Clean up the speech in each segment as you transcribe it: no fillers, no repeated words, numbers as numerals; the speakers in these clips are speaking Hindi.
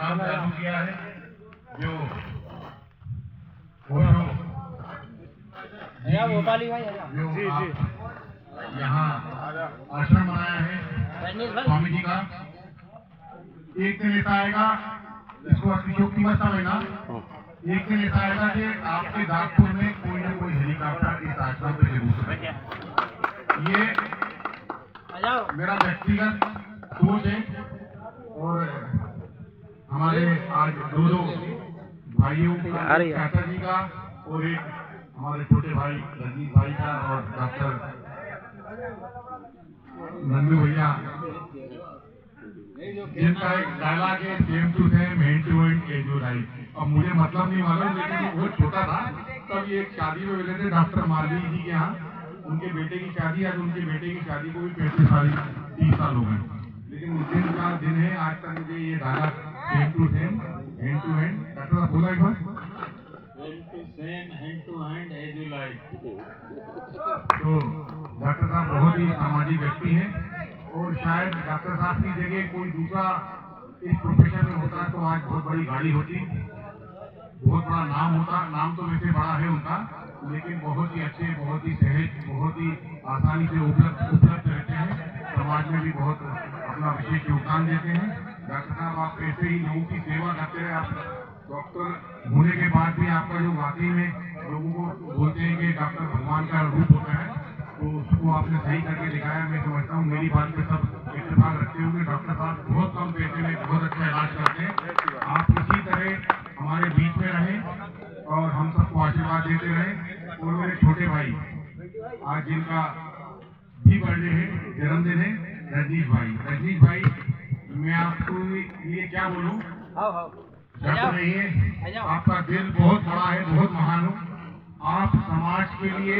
काम चालू किया है जो ओशो भोपाली भाई जो यहाँ आश्रम बनाया है स्वामी जी का। एक दिन ऐसा आएगा, इसको अतिशयोक्ति मत समझना, एक दिन ऐसा आएगा कि आपके नागपुर में कोई न कोई हेलीकॉप्टर इस आश्रम पे जरूर है। ये मेरा व्यक्तिगत सोच है। और हमारे आज दो भाइयों का, चाचा जी का और एक हमारे छोटे भाई रंजीत भाई का और डॉक्टर नंदू भैया, जिनका एक डायलॉग है same to same hand to hand as you right. अब मुझे मतलब नहीं मालूम, लेकिन वो बहुत छोटा था तब ये एक शादी में मिले थे डॉक्टर मालवीय जी के यहाँ। उनके बेटे की शादी, आज उनके बेटे की शादी को भी 35 साल 30 साल हो गए, लेकिन उस दिन का दिन है। आज तक मुझे ये dialogue same to same hand to hand, doctor साहब बोला एक बार, hand to hand as you like. तो डॉक्टर साहब बहुत ही सामाजिक व्यक्ति हैं और शायद डॉक्टर साहब की जगह कोई दूसरा इस प्रोफेशन में होता तो आज बहुत बड़ी गाड़ी होती, बहुत बड़ा नाम होता। नाम तो वैसे बड़ा है उनका, लेकिन बहुत ही अच्छे, बहुत ही सहज, बहुत ही आसानी से उपलब्ध रहते हैं। समाज में भी बहुत अपना विशेष योगदान देते हैं। डॉक्टर साहब आप ऐसे ही लोगों की सेवा करते हैं। आप डॉक्टर होने के बाद भी आपका जो वाकई में लोगों को बोलते हैं कि डॉक्टर भगवान का रूप होता है, तो उसको आपने सही करके दिखाया। मैं समझता हूँ मेरी बात पे सब इत्तेफाक रखते होंगे। डॉक्टर साहब बहुत कम पैसे में बहुत अच्छा इलाज करते हैं। आप इसी तरह हमारे बीच में रहें और हम सबको आशीर्वाद देते रहें। और मेरे छोटे भाई आज जिनका भी बर्थडे है, जन्मदिन है, रजनीश भाई। रजनीश भाई, मैं आपको ये क्या बोलूँ, शब्द नहीं है। आपका दिल बहुत बड़ा है, बहुत महान हो आप। समाज के लिए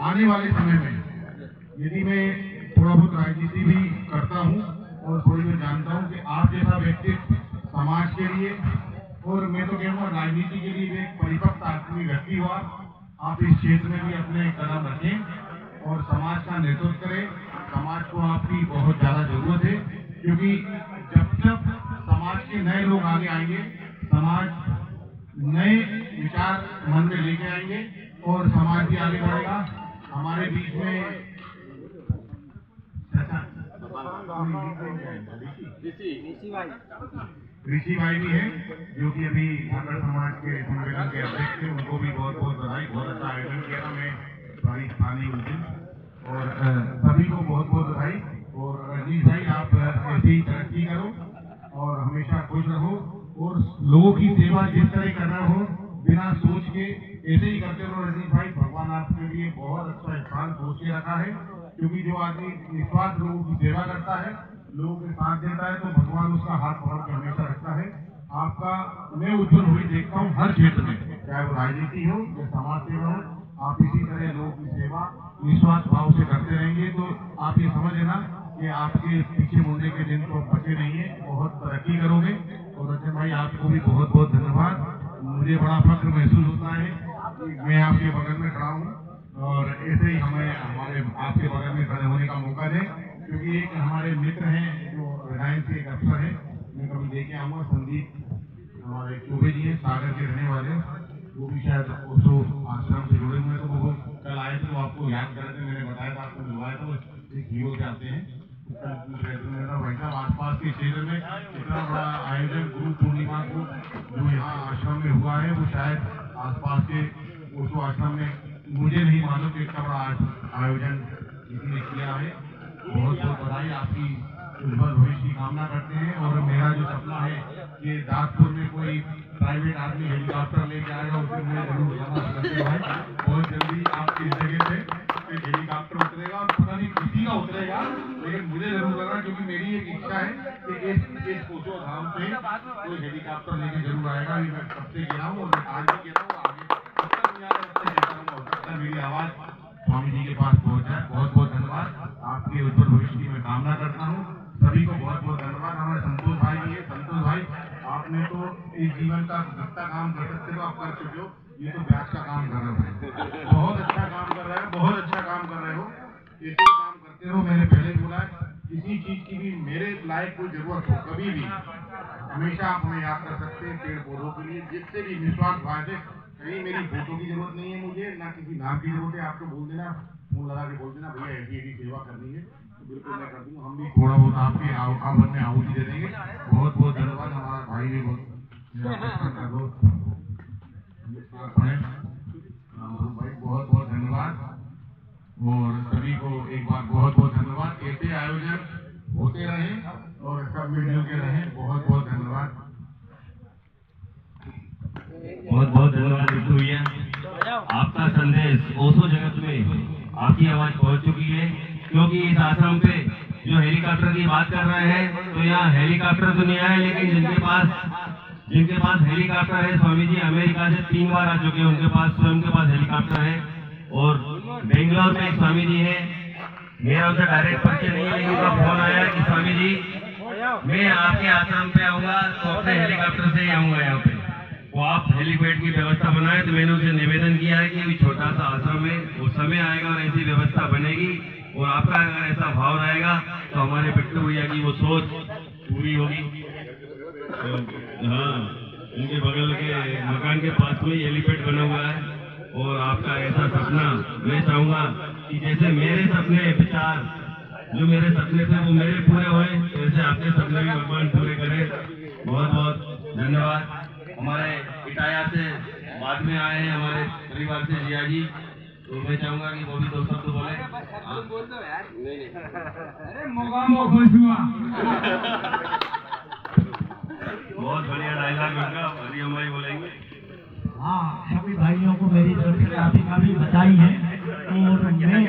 आने वाले समय में, यदि मैं थोड़ा बहुत राजनीति भी करता हूँ और थोड़ी मैं जानता हूँ कि आप जैसा व्यक्तित्व समाज के लिए, और मैं तो कहूँगा राजनीति के लिए भी एक परिपक्व आदमी व्यक्ति हुआ। आप इस क्षेत्र में भी अपने कदम रखें और समाज का नेतृत्व करें। समाज को आपकी बहुत ज्यादा जरूरत है, क्योंकि जब तक समाज के नए लोग आगे आएंगे, समाज नए विचार मन में लेके आएंगे और समाज भी आगे बढ़ेगा। हमारे बीच में ऋषि भाई भी है, जो कि अभी आंगड़ समाज के सम्मेलन के अध्यक्ष थे। उनको भी बहुत बहुत बधाई, बहुत अच्छा आयोजन किया था। मैं सारी थानी उस दिन, और सभी को बहुत बहुत बधाई। और रजनीश भाई, आप ऐसे ही तरक्की करो और हमेशा खुश रहो और लोगों की सेवा जिस तरह करना हो बिना सोच के ऐसे ही करते रहो। रजनीश भाई, भगवान आपके लिए बहुत अच्छा स्थान सोच के रखा है, क्योंकि जो आदमी निस्वार्थ लोगों की सेवा करता है, लोगों के साथ देता है, तो भगवान उसका हाथ पकड़ के हमेशा रखता है। आपका मैं उज्जवल हुई देखता हूँ हर क्षेत्र में, चाहे वो राजनीति हो या समाज सेवा हो। आप इसी तरह लोगों की सेवा निस्वार्थ भाव से करते रहेंगे तो आप ये समझ लेना कि आपके पीछे मुड़ने के दिन तो बचे नहीं है, बहुत तरक्की करोगे। और रजन भाई, आपको भी बहुत बहुत धन्यवाद। मुझे बड़ा फख्र महसूस होता है कि मैं आपके बगल में खड़ा हूँ और ऐसे ही हमें हमारे आपके बगल में खड़े होने का मौका दें, क्योंकि एक हमारे मित्र हैं जो रिलायंस के एक अफसर हैं, मैं कभी देखे आऊँगा, संदीप हमारे चौबे जी हैं, सागर के रहने वाले, वो भी शायद ओशो आश्रम से जुड़े हुए। तो वो कल आए थे, वो आपको याद कर रहे थे, मैंने बताया था आपको मिलवाया था। वो एक हीरो के आते हैं वैसा आसपास के क्षेत्र में इतना बड़ा आयोजन गुरु पूर्णिमा को जो यहाँ आश्रम में हुआ है, वो शायद आसपास के ओशो आश्रम में, मुझे नहीं मालूम कि इतना बड़ा आयोजन किसी ने किया है। बहुत बहुत बधाई, आपकी उज्जवल भविष्य की कामना करते हैं। और मेरा जो सपना है कि नागपुर में कोई प्राइवेट आदमी हेलीकॉप्टर लेके आएगा, उसे मैं जरूर जाना करते भाई। बहुत जल्दी आपकी इस जगह पे एक हेलीकॉप्टर उतरेगा, और पता नहीं किसी का उतरेगा, लेकिन मुझे जरूर लगा, क्योंकि मेरी एक इच्छा है कि इस ओशो धाम पे कोई हेलीकॉप्टर लेके जरूर आएगा। मैं सबसे कह रहा हूँ और आज भी कह रहा हूँ, आगे जब तक नहीं आता तब तक कहता रहूँगा, हो सकता है मेरी आवाज स्वामी जी के पास पहुँच जाए। बहुत बहुत धन्यवाद, आपके उज्जवल भविष्य की मैं कामना करता हूँ। सभी को बहुत बहुत धन्यवाद। हमारे संतोष भाई भी है। संतोष भाई, आपने तो इस जीवन का जितना काम कर सकते हो आप कर चुके हो, ये तो ब्याज का काम कर रहे हो। बहुत अच्छा काम कर रहे हो, बहुत अच्छा काम कर रहे हो। ऐसे ही काम करते रहो। मैंने पहले बोला कि किसी चीज की भी मेरे लायक कोई जरूरत हो कभी भी, हमेशा आप हमें याद कर सकते हैं पेड़ पौधों के लिए, जिससे भी निस्वार्थ भाव से। कहीं मेरी फोटो की जरूरत नहीं है मुझे, ना किसी नाम की जरूरत है। आपको बोल देना, फोन लगा के बोल देना भैया ऐसी सेवा करनी है, तो बिल्कुल मैं कर दूंगा। हम भी थोड़ा बहुत आपके आवन में आहुति दे देंगे। बहुत बहुत धन्यवाद। हमारा भाई भी बहुत भाई बहुत बहुत धन्यवाद, और सभी को एक बार बहुत बहुत धन्यवाद। ऐसे आयोजन होते रहे और सब मिलजुल के रहे। बहुत बहुत धन्यवाद। बहुत बहुत धन्यवाद बिट्टू भैया। आपका संदेश ओशो जगत में आपकी आवाज पहुंच चुकी है, क्योंकि इस आश्रम पे जो हेलीकॉप्टर की बात कर रहे हैं, तो यहाँ हेलीकॉप्टर तो नहीं आए, लेकिन जिनके पास हेलीकॉप्टर है, स्वामी जी अमेरिका से 3 बार आ चुके हैं, उनके पास स्वयं के पास हेलीकॉप्टर है। और बेंगलोर में एक स्वामी जी है, मेरा उनसे डायरेक्ट परिचय नहीं है, लेकिन उनका फोन आया कि स्वामी जी मैं आपके आश्रम पे आऊंगा तो अपने हेलीकॉप्टर से ही आऊंगा यहाँ पे, तो आप हेलीपैड की व्यवस्था बनाए। तो मैंने उनसे निवेदन किया है कि अभी छोटा सा आश्रम है, वो समय आएगा और ऐसी व्यवस्था बनेगी, और आपका अगर ऐसा भाव रहेगा तो हमारे बिट्टू भैया की वो सोच पूरी होगी। हाँ, उनके बगल के मकान के पास में हेलीपैड बना हुआ है, और आपका ऐसा सपना मैं चाहूंगा कि जैसे मेरे सपने विचार, जो मेरे सपने थे वो मेरे पूरे हुए, वैसे आपके सपने भी भगवान पूरे करें। बहुत बहुत धन्यवाद। हमारे इटाया से बाद में आए हैं हमारे परिवार से जिया जी, तो मैं चाहूंगा कि वो भी 2 शब्द बोले। बोल दो यार। अरे मोगामो खुश हुआ। बहुत बढ़िया डायलॉग उनका, हरिओम भाई बोलेंगे। हाँ, सभी भाइयों को मेरी तरफ से काफी बधाई है। और मैं